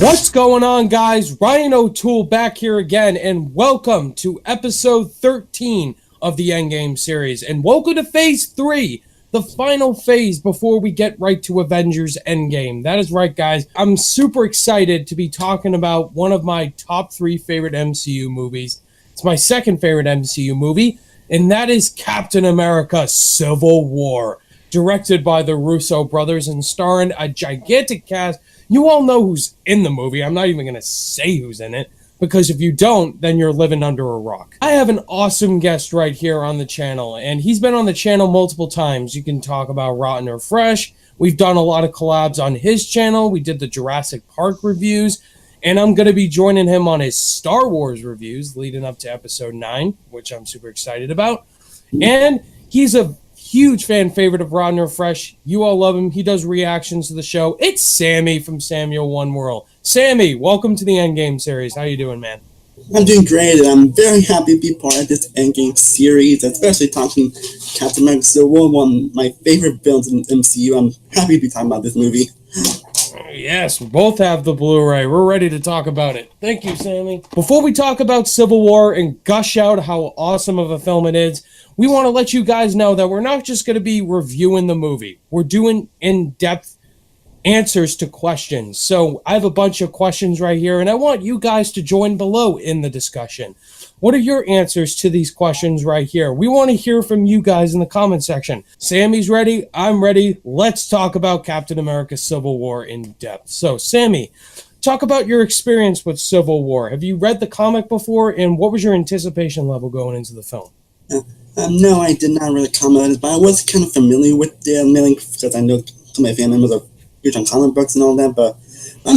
What's going on, guys? Ryan O'Toole back here again, and welcome to episode 13 of the Endgame series. And welcome to phase 3, the final phase before we get right to Avengers Endgame. That is right, guys. I'm super excited to be talking about one of my top 3 favorite MCU movies. It's my second favorite MCU movie, and that is Captain America Civil War, directed by the Russo brothers and starring a gigantic cast. You all know who's in the movie. I'm not even going to say who's in it, because if you don't, then you're living under a rock. I have an awesome guest right here on the channel, and he's been on the channel multiple times. You can talk about Rotten or Fresh. We've done a lot of collabs on his channel. We did the Jurassic Park reviews, and I'm going to be joining him on his Star Wars reviews leading up to episode 9, which I'm super excited about. And he's a huge fan favorite of Rotten or Fresh. You all love him. He does reactions to the show. It's Sammy from Samuel One World. Sammy, welcome to the Endgame series. How you doing, man? I'm doing great, and I'm very happy to be part of this Endgame series, especially talking Captain America Civil War, one of my favorite films in MCU. I'm happy to be talking about this movie. Yes, we both have the Blu-ray. We're ready to talk about it. Thank you, Sammy. Before we talk about Civil War and gush out how awesome of a film it is, we want to let you guys know that we're not just going to be reviewing the movie. We're doing in-depth answers to questions. So I have a bunch of questions right here, and I want you guys to join below in the discussion. What are your answers to these questions right here? We want to hear from you guys in the comment section. Sammy's ready. I'm ready. Let's talk about Captain America Civil War in depth. So, Sammy, talk about your experience with Civil War. Have you read the comic before, and what was your anticipation level going into the film? No, I did not really comment on it, but I was kind of familiar with the mailing because I know some of my family members are huge on comic books and all that, but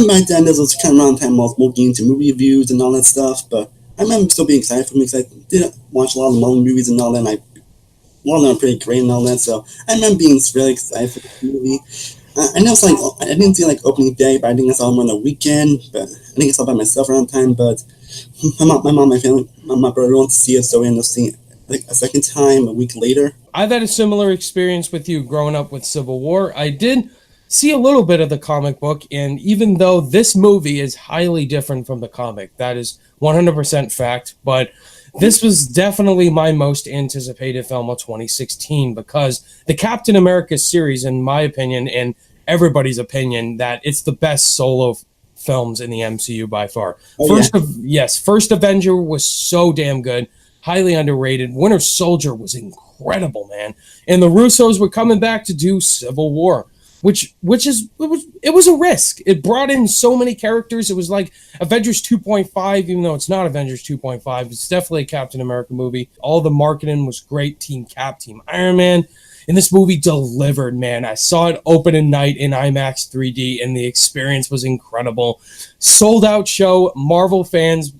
back then this was kind of around the time I was looking into movie reviews and all that stuff, but I remember still being excited for me because I did watch a lot of Marvel movies and all that, and a lot of them are pretty great and all that, so I remember being really excited for the movie. I know it's like, I didn't see like opening day, but I think I saw them on the weekend, but I think I saw it by myself around the time, but my mom, my family, my brother wanted to see it, so we ended up seeing it like a second time a week later. I've had a similar experience with you growing up with Civil War. I did see a little bit of the comic book, and even though this movie is highly different from the comic, that is 100% fact, but this was definitely my most anticipated film of 2016 because the Captain America series, in my opinion, and everybody's opinion, that it's the best solo films in the MCU by far. First Avenger was so damn good. Highly underrated. Winter Soldier was incredible, man. And the Russos were coming back to do Civil War, which was a risk. It brought in so many characters. It was like Avengers 2.5, even though it's not Avengers 2.5. It's definitely a Captain America movie. All the marketing was great. Team Cap, Team Iron Man. And this movie delivered, man. I saw it opening night in IMAX 3D, and the experience was incredible. Sold out show. Marvel fans,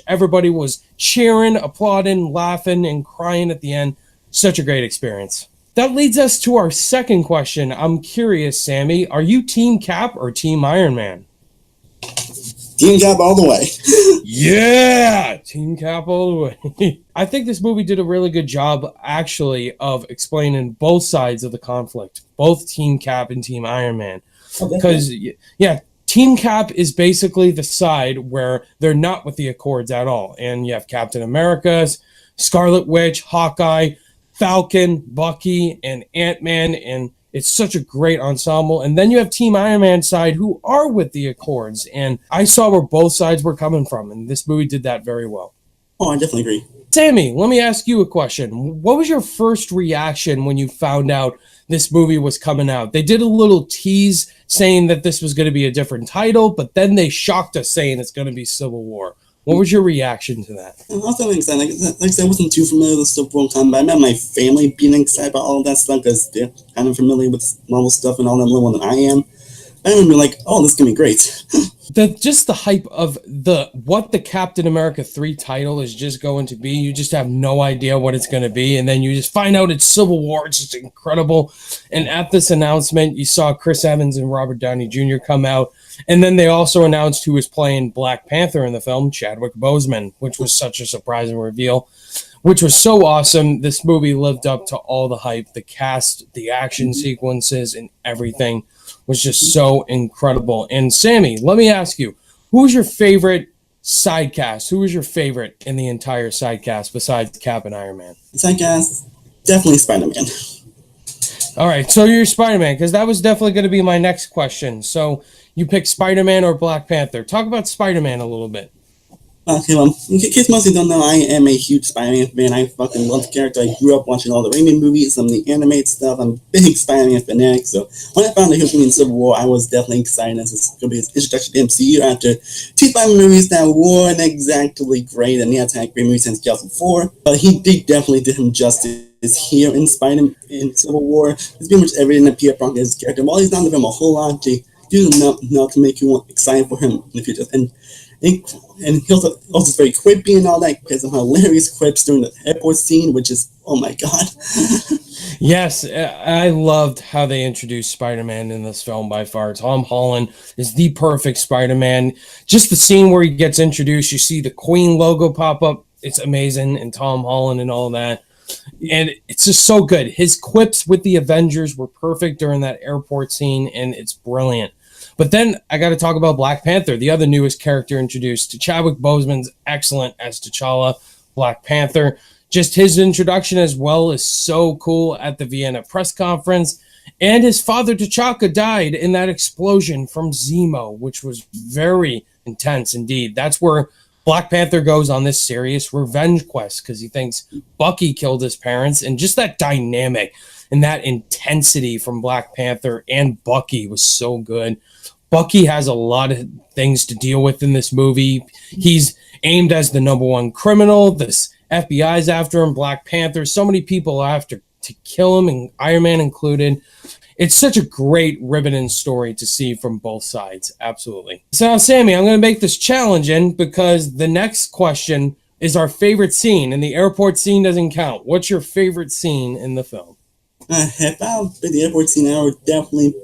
everybody was cheering, applauding, laughing, and crying at the end. Such a great experience. That leads us to our second question. I'm curious, Sammy, are you Team Cap or Team Iron Man? Team Cap all the way. Yeah, Team Cap all the way. I think this movie did a really good job, actually, of explaining both sides of the conflict, both Team Cap and Team Iron Man. Because, Team Cap is basically the side where they're not with the Accords at all. And you have Captain America, Scarlet Witch, Hawkeye, Falcon, Bucky, and Ant-Man, and it's such a great ensemble. And then you have Team Iron Man side who are with the Accords, and I saw where both sides were coming from, and this movie did that very well. Oh, I definitely agree. Sammy, let me ask you a question. What was your first reaction when you found out this movie was coming out? They did a little tease saying that this was going to be a different title, but then they shocked us saying it's going to be Civil War. What was your reaction to that? I was definitely excited. Like I said, I wasn't too familiar with Civil War combat. I remember my family being excited about all that stuff because they're kind of familiar with Marvel stuff and all that more than I am. I remember like, oh, this is going to be great. Just the hype of what the Captain America 3 title is just going to be. You just have no idea what it's going to be, and then you just find out it's Civil War. It's just incredible. And at this announcement, you saw Chris Evans and Robert Downey Jr. come out, and then they also announced who was playing Black Panther in the film, Chadwick Boseman, which was such a surprising reveal, which was so awesome. This movie lived up to all the hype, the cast, the action sequences, and everything. was just so incredible. And Sammy, let me ask you, who's your favorite side cast? Who was your favorite in the entire side cast besides Cap and Iron Man? So I guess definitely Spider-Man. All right, so you're Spider-Man, because that was definitely going to be my next question. So you pick Spider-Man or Black Panther. Talk about Spider-Man a little bit. Okay, well, in case most of you don't know, I am a huge Spider-Man fan. I fucking love the character. I grew up watching all the Raimi movies, some of the animated stuff. I'm a big Spider-Man fanatic, so when I found out he was going to be in Civil War, I was definitely excited as it's going to be his introduction to MCU after two Spider-Man movies that weren't exactly great, and he hasn't had great movies since 2004, but he definitely did him justice here in in Civil War. There's pretty much everything that Peter Parker is character. While he's not living a whole lot, they do enough to make you excited for him in the future. And he also very quippy and all that, because of hilarious quips during the airport scene, which is, oh my god. Yes, I loved how they introduced Spider-Man in this film by far. Tom Holland is the perfect Spider-Man. Just the scene where he gets introduced, you see the Queen logo pop up. It's amazing, and Tom Holland and all that. And it's just so good. His quips with the Avengers were perfect during that airport scene, and it's brilliant. But then I got to talk about Black Panther, the other newest character introduced. Chadwick Boseman's excellent as T'Challa, Black Panther. Just his introduction as well is so cool at the Vienna press conference. And his father T'Chaka died in that explosion from Zemo, which was very intense indeed. That's where Black Panther goes on this serious revenge quest because he thinks Bucky killed his parents. And just that dynamic and that intensity from Black Panther and Bucky was so good. Bucky has a lot of things to deal with in this movie. He's aimed as the number one criminal. This FBI's after him. Black Panther. So many people are after to kill him, and Iron Man included. It's such a great riveting story to see from both sides. Absolutely. So now, Sammy, I'm going to make this challenging because the next question is our favorite scene, and the airport scene doesn't count. What's your favorite scene in the film? If I was in the airport scene, I would definitely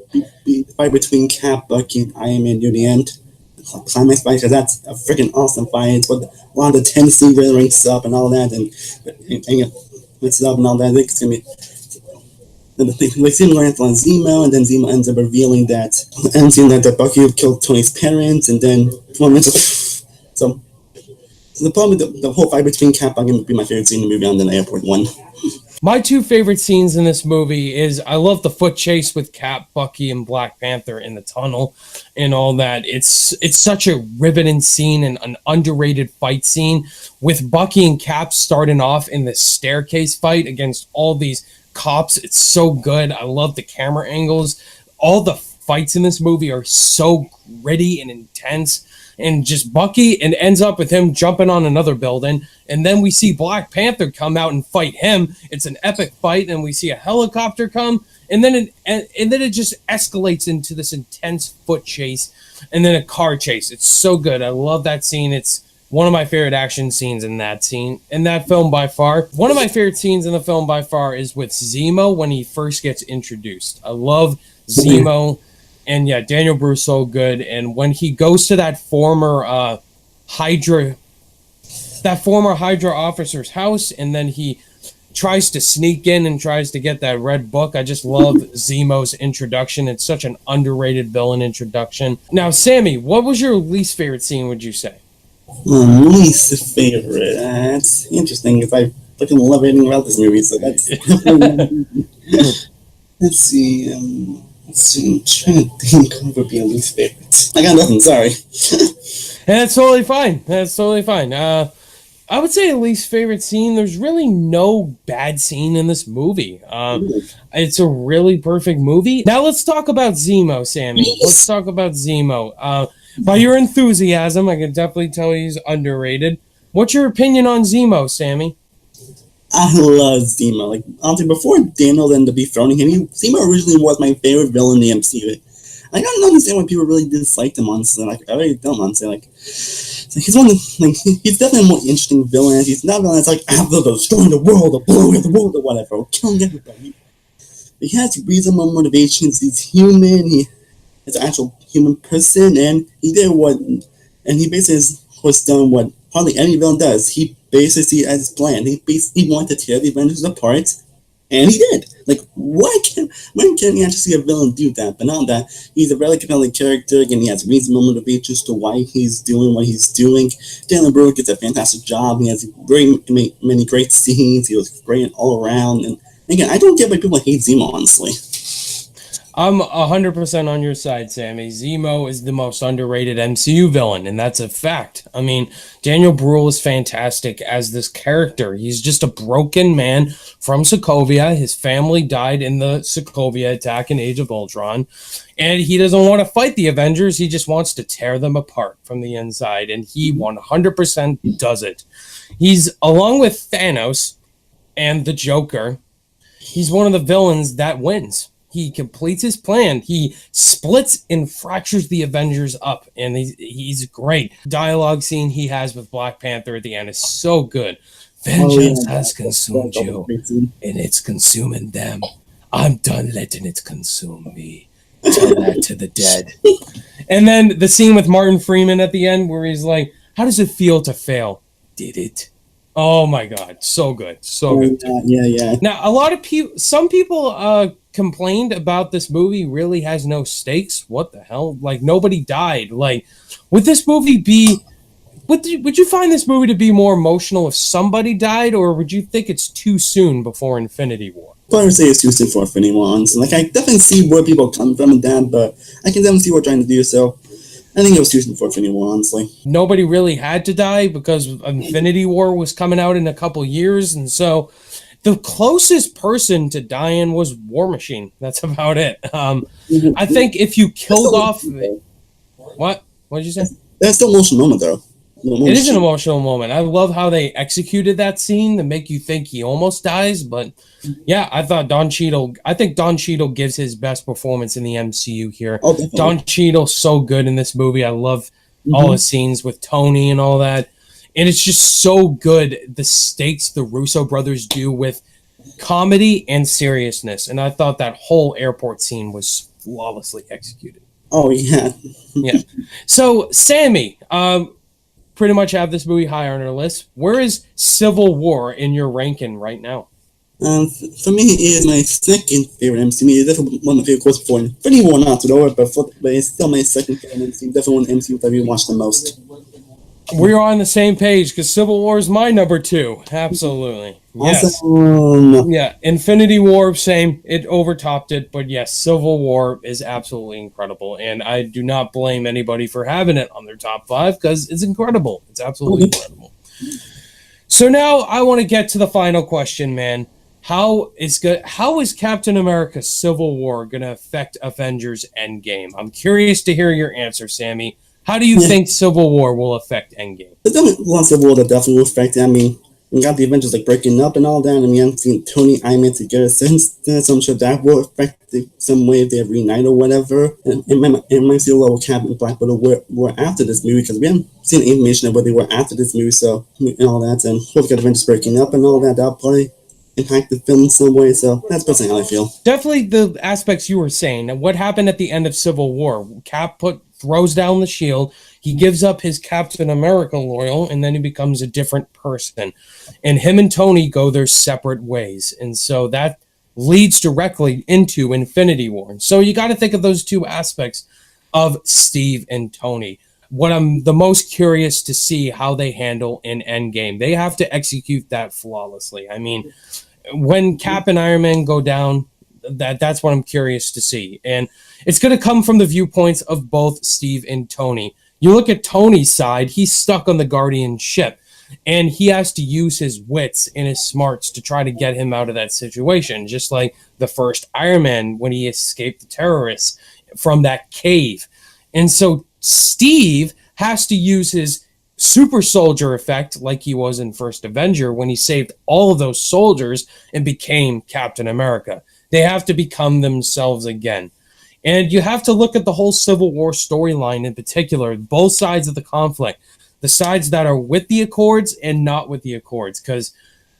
be the fight between Cap, Bucky, and Iron Man near the end. The climax fight, because that's a freaking awesome fight. It's what a lot of the Tennessee really ranks up and all that, and it's up and all that. I think it's going to be. Like Zemo lands on Zemo, and then Zemo ends up revealing that Bucky killed Tony's parents, and then so the problem with the whole fight between Cap and Bucky would be my favorite scene in the movie, on the airport one. My two favorite scenes in this movie is I love the foot chase with Cap, Bucky, and Black Panther in the tunnel and all that. It's such a riveting scene and an underrated fight scene with Bucky and Cap starting off in this staircase fight against all these cops. It's so good. I love the camera angles. All the fights in this movie are so gritty and intense. And just Bucky, and ends up with him jumping on another building. And then we see Black Panther come out and fight him. It's an epic fight, and we see a helicopter come. And then it just escalates into this intense foot chase, and then a car chase. It's so good. I love that scene. It's one of my favorite action scenes in that film by far. One of my favorite scenes in the film by far is with Zemo when he first gets introduced. I love Zemo. And yeah, Daniel Bruce so good. And when he goes to that former Hydra officer's house, and then he tries to sneak in and tries to get that red book. I just love Zemo's introduction. It's such an underrated villain introduction. Now, Sammy, what was your least favorite scene, would you say? Least favorite? That's interesting, because I fucking love everything about this movie, so that's... Let's see, I'm trying to think what would be a least favorite. I got nothing, sorry. That's totally fine. I would say a least favorite scene, there's really no bad scene in this movie. It's a really perfect movie. Now let's talk about Zemo, Sammy. Yes. Let's talk about Zemo. By your enthusiasm, I can definitely tell he's underrated. What's your opinion on Zemo, Sammy? I love Zemo. Like, honestly, before Daniel ended up dethroning him, Zemo originally was my favorite villain in the MCU. I don't understand why people really disliked him, honestly. Like, I really don't understand. Like, he's one of the, he's definitely a more interesting villain. He's not a villain that's like, after destroying the world, or blowing the world, or whatever, or killing everybody. But he has reasonable motivations. He's human. He is an actual human person, and he basically has done what hardly any villain does. He basically, as his plan, he wanted to tear the Avengers apart And he did. Like, when can you actually see a villain do that? But not that. He's a very compelling character, and he has reasonable motivations to why he's doing what he's doing. Daniel Brühl gets a fantastic job. He has very many great scenes. He was great all around. And again, I don't get why people hate Zemo, honestly. I'm 100% on your side, Sammy. Zemo is the most underrated MCU villain, and that's a fact. I mean, Daniel Brühl is fantastic as this character. He's just a broken man from Sokovia. His family died in the Sokovia attack in Age of Ultron, and he doesn't want to fight the Avengers. He just wants to tear them apart from the inside, and he 100% does it. He's, along with Thanos and the Joker, he's one of the villains that wins. He completes his plan. He splits and fractures the Avengers up, and he's great. Dialogue scene he has with Black Panther at the end is so good. Vengeance has consumed you, and it's consuming them. I'm done letting it consume me. Tell that to the dead. And then the scene with Martin Freeman at the end where he's like, how does it feel to fail? Did it? Oh my God, so good, so good. Yeah. Now, some people complained about this movie really has no stakes. What the hell? Like, nobody died. Like, would this movie be? Would you find this movie to be more emotional if somebody died, or would you think it's too soon before Infinity War? I would say it's too soon for Infinity War. Like, I definitely see where people come from and that, but I can definitely see what they're trying to do. So I think it was too soon for Infinity War, honestly. Nobody really had to die because Infinity War was coming out in a couple years, and so the closest person to dying was War Machine. That's about it. I think if you killed off... What? What did you say? That's the emotional moment, though. It is an emotional moment. I love how they executed that scene to make you think he almost dies, but yeah, I think Don Cheadle gives his best performance in the MCU here. Oh, Don Cheadle's so good in this movie. I love all his scenes with Tony and all that. And it's just so good, the stakes the Russo brothers do with comedy and seriousness. And I thought that whole airport scene was flawlessly executed. Oh, yeah. Yeah. So, Sammy, pretty much have this movie high on our list. Where is Civil War in your ranking right now? For me, it is my second favorite MCU. It's definitely one of my favorite quotes before Infinity War, not to know it, but it's still my second favorite MCU. Definitely one of the MCU that I've watched the most. We're on the same page because Civil War is my number 2. Absolutely. Yes. Awesome. Yeah. Infinity War, same. It overtopped it. But yes, Civil War is absolutely incredible. And I do not blame anybody for having it on their top 5 because it's incredible. It's absolutely incredible. So now I want to get to the final question, man. How is Captain America Civil War going to affect Avengers Endgame? I'm curious to hear your answer, Sammy. How do you think Civil War will affect Endgame? There's definitely one Civil War that definitely will affect it. I mean, we got the Avengers like breaking up and all that, and we haven't seen Tony Iron Man together since then, so I'm sure that will affect it some way if they reunite or whatever. And it might see a little Captain Black Widow were after this movie, because we haven't seen any information of what they were after this movie, so and all that, and we've got Avengers breaking up and all that. That'll probably impact the film in some way, so that's personally how I feel. Definitely the aspects you were saying. What happened at the end of Civil War? Cap throws down the shield, he gives up his Captain America loyal, and then he becomes a different person. And him and Tony go their separate ways. And so that leads directly into Infinity War. And so you got to think of those two aspects of Steve and Tony. What I'm the most curious to see how they handle in Endgame. They have to execute that flawlessly. I mean, when Cap and Iron Man go down, that's what I'm curious to see. And it's going to come from the viewpoints of both Steve and Tony. You look at Tony's side, he's stuck on the Guardian ship, and he has to use his wits and his smarts to try to get him out of that situation, just like the first Iron Man when he escaped the terrorists from that cave. And so Steve has to use his super soldier effect like he was in First Avenger when he saved all of those soldiers and became Captain America. They have to become themselves again. And you have to look at the whole Civil War storyline in particular, both sides of the conflict, the sides that are with the Accords and not with the Accords, because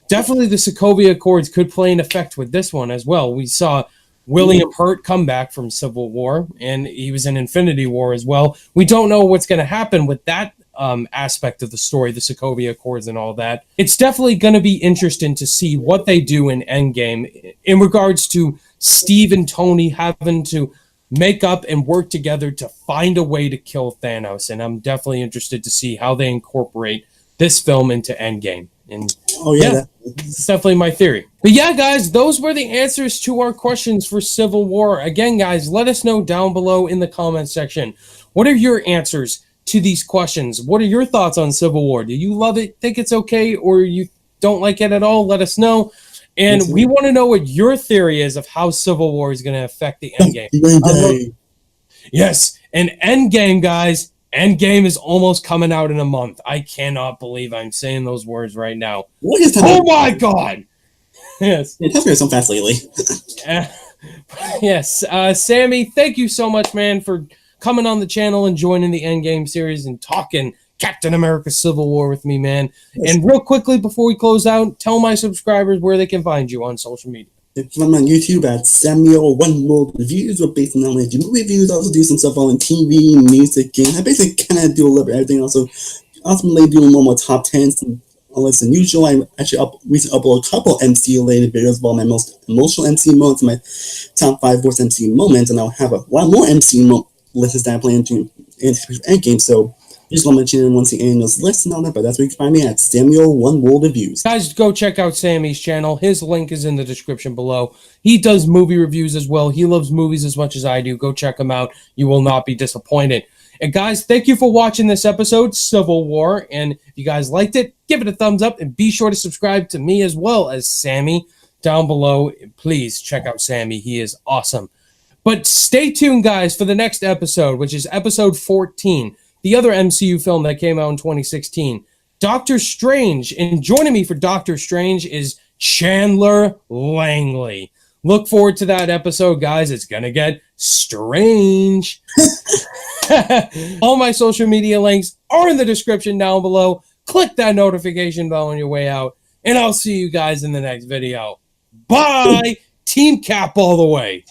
definitely the Sokovia Accords could play an effect with this one as well. We saw William Hurt come back from Civil War, and he was in Infinity War as well. We don't know what's going to happen with that aspect of the story, the Sokovia Accords and all that. It's definitely going to be interesting to see what they do in Endgame in regards to Steve and Tony having to make up and work together to find a way to kill Thanos. And I'm definitely interested to see how they incorporate this film into Endgame. And it's definitely my theory. But yeah, guys, those were the answers to our questions for Civil War. Again, guys, let us know down below in the comment section. What are your answers to these questions? What are your thoughts on Civil War? Do you love it, think it's okay, or you don't like it at all? Let us know. And we want to know what your theory is of how Civil War is going to affect the Endgame. Yes, and Endgame, guys. Endgame is almost coming out in a month. I cannot believe I'm saying those words right now. Oh my god! Yes. It has been so fast lately. Yes. Sammy, thank you so much, man, for coming on the channel and joining the Endgame series and talking Captain America Civil War with me, man. Yes. And real quickly, before we close out, tell my subscribers where they can find you on social media. I'm on YouTube at Samuel One World Reviews, where basically not only do movie reviews, I also do some stuff on TV, music, and I basically kind of do a little bit of everything. Also, ultimately doing more top 10s and all less than usual. I actually recently uploaded a couple MCU-related videos about my most emotional MCU moments and my top 5 worst MCU moments, and I'll have a lot more MCU lists that I plan to Endgame. So just want to mention it once the annuals list and all that, but that's where you can find me at Samuel One World Reviews. Guys, go check out Sammy's channel. His link is in the description below. He does movie reviews as well. He loves movies as much as I do. Go check him out. You will not be disappointed. And guys, thank you for watching this episode, Civil War. And if you guys liked it, give it a thumbs up and be sure to subscribe to me as well as Sammy down below. Please check out Sammy. He is awesome. But stay tuned, guys, for the next episode, which is episode 14. The other MCU film that came out in 2016, Doctor Strange. And joining me for Doctor Strange is Chandler Langley. Look forward to that episode, guys. It's going to get strange. All my social media links are in the description down below. Click that notification bell on your way out. And I'll see you guys in the next video. Bye. Team Cap all the way.